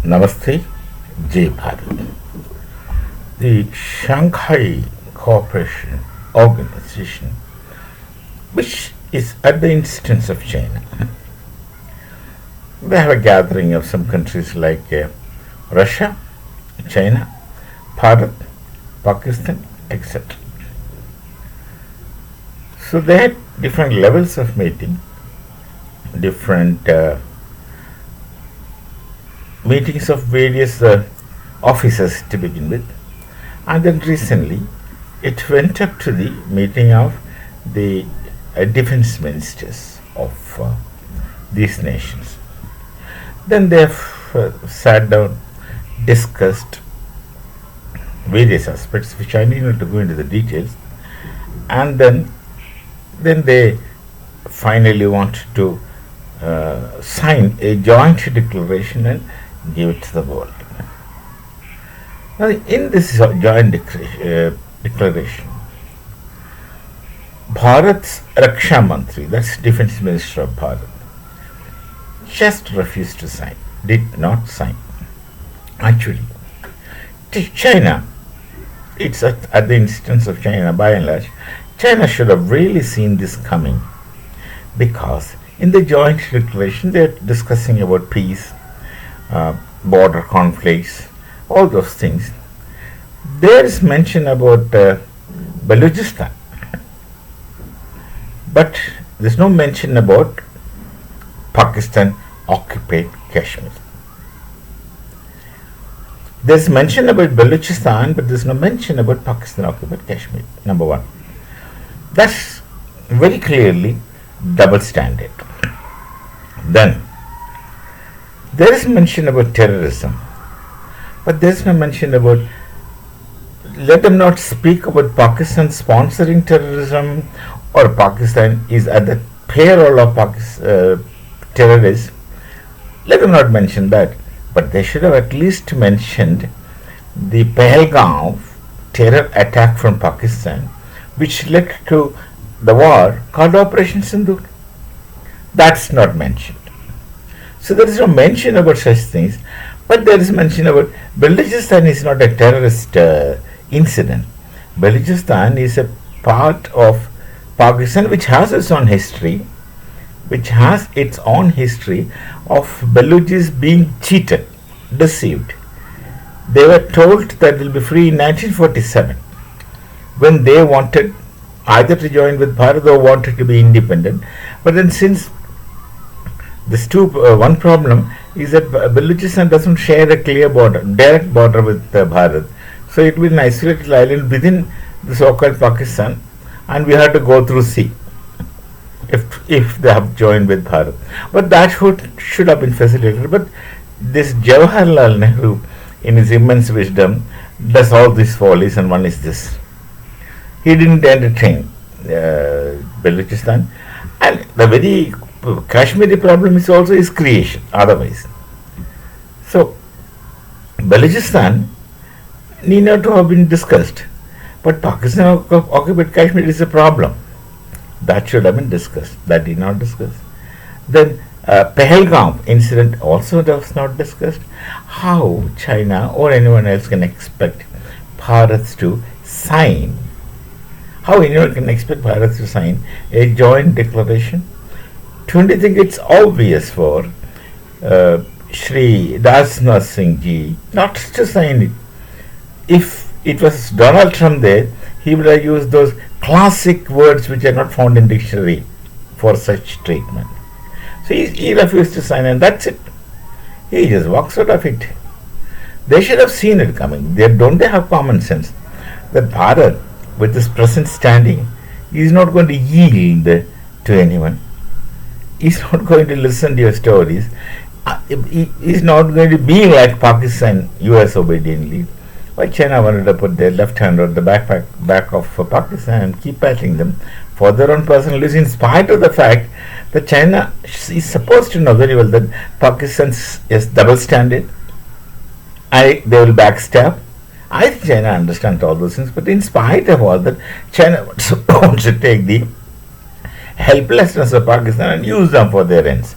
Namaste, Jai Bharat. The Shanghai Cooperation Organization, which is at the instance of China, they have a gathering of some countries like Russia, China, Bharat, Pakistan, etc. So they had different levels of meeting, different meetings of various officers to begin with, and then recently it went up to the meeting of the defense ministers of these nations. Then they have sat down, discussed various aspects which I need not to go into the details, and then they finally wanted to sign a joint declaration and give it to the world. Now, in this joint declaration, Bharat's Raksha Mantri, that's Defense Minister of Bharat, just refused to sign, did not sign. Actually, China, it's at the instance of China by and large, China should have really seen this coming, because in the joint declaration they are discussing about peace, border conflicts, all those things. There is mention about Balochistan, but there is no mention about Pakistan occupied Kashmir. There is mention about Balochistan, but there is no mention about Pakistan occupied Kashmir. Number one. That's very clearly double standard. Then there is mention about terrorism, but there is no mention about, let them not speak about Pakistan sponsoring terrorism or Pakistan is at the payroll of terrorists. Let them not mention that, but they should have at least mentioned the Pahalgam terror attack from Pakistan, which led to the war called Operation Sindoor. That's not mentioned. So there is no mention about such things, but there is mention about Balochistan is not a terrorist incident. Balochistan is a part of Pakistan which has its own history, of Balochis being cheated, deceived. They were told that they will be free in 1947 when they wanted either to join with Bharat or wanted to be independent. But then since one problem is that Balochistan doesn't share a clear border, direct border with Bharat. So it will be an isolated island within the so-called Pakistan, and we have to go through sea if they have joined with Bharat. But that should have been facilitated. But this Jawaharlal Nehru, in his immense wisdom, does all these follies, and one is this. He didn't entertain Balochistan, and the very Kashmiri problem is also his creation otherwise. So Balochistan need not to have been discussed, but Pakistan occupied Kashmir is a problem. That should have been discussed. That did not discuss. Then Pahalgam incident also was not discussed. How China or anyone else can expect Bharat to sign? How anyone can expect Bharat to sign a joint declaration? Don't you think it's obvious for Shri Rajnath Singh ji not to sign it? If it was Donald Trump there, he would have used those classic words which are not found in dictionary for such treatment. So he refused to sign, and that's it. He just walks out of it. They should have seen it coming. Don't they have common sense that Bharat, with his present standing, is not going to yield to anyone. He's not going to listen to your stories. He is not going to be like Pakistan, US obediently. Why China wanted to put their left hand on the back of Pakistan and keep patting them for their own personal use, in spite of the fact that China is supposed to know very well that Pakistan is double standard. They will backstab. I think China understands all those things, but in spite of all that, China wants to take the helplessness of Pakistan and use them for their ends.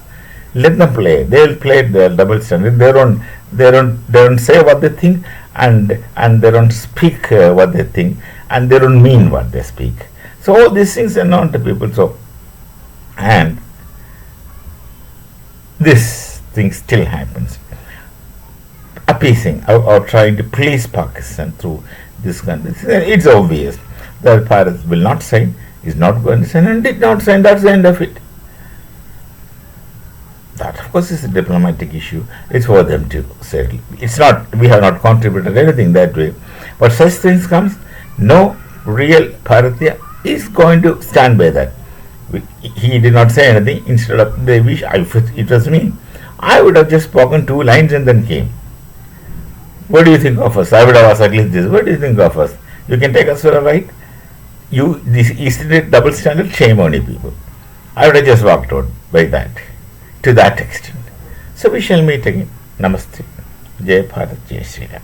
Let them play. They will play the double standard. They don't say what they think, and they don't speak what they think, and they don't mean what they speak. So all these things are known to people. So, and this thing still happens. Appeasing or trying to please Pakistan through this country. It's obvious that Bharat will not sign, is not going to sign, and did not sign. That's the end of it. That, of course, is a diplomatic issue. It's for them to settle. It's not. We have not contributed anything that way. But such things comes. No real Bharatiya is going to stand by that. He did not say anything. Instead of they wish, if it was me, I would have just spoken 2 lines and then came. What do you think of us? I would have asked at least this. What do you think of us? You can take us for a ride? This isn't it double standard? Shame on you people. I would have just walked out by that, to that extent. So we shall meet again. Namaste. Jai Bharat, Jai Sri Ram.